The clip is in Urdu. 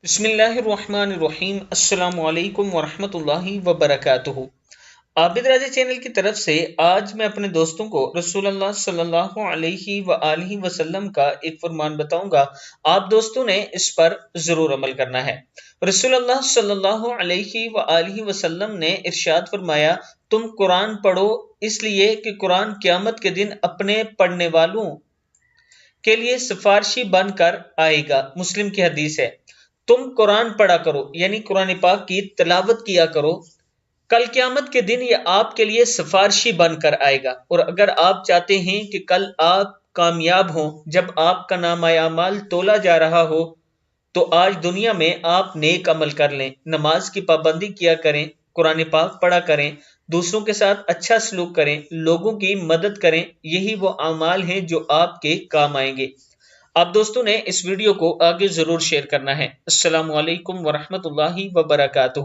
بسم اللہ الرحمن الرحیم۔ السلام علیکم ورحمۃ اللہ وبرکاتہ۔ عابد راجہ چینل کی طرف سے آج میں اپنے دوستوں کو رسول اللہ صلی اللہ علیہ وآلہ وسلم کا ایک فرمان بتاؤں گا۔ آپ دوستوں نے اس پر ضرور عمل کرنا ہے۔ رسول اللہ صلی اللہ علیہ وآلہ وسلم نے ارشاد فرمایا، تم قرآن پڑھو، اس لیے کہ قرآن قیامت کے دن اپنے پڑھنے والوں کے لیے سفارشی بن کر آئے گا۔ مسلم کی حدیث ہے۔ تم قرآن پڑھا کرو، یعنی قرآن پاک کی تلاوت کیا کرو، کل قیامت کے دن یہ آپ کے لیے سفارشی بن کر آئے گا۔ اور اگر آپ چاہتے ہیں کہ کل آپ کامیاب ہوں، جب آپ کا نامہ اعمال تولا جا رہا ہو، تو آج دنیا میں آپ نیک عمل کر لیں، نماز کی پابندی کیا کریں، قرآن پاک پڑھا کریں، دوسروں کے ساتھ اچھا سلوک کریں، لوگوں کی مدد کریں۔ یہی وہ اعمال ہیں جو آپ کے کام آئیں گے۔ آپ دوستوں نے اس ویڈیو کو آگے ضرور شیئر کرنا ہے۔ السلام علیکم ورحمۃ اللہ وبرکاتہ۔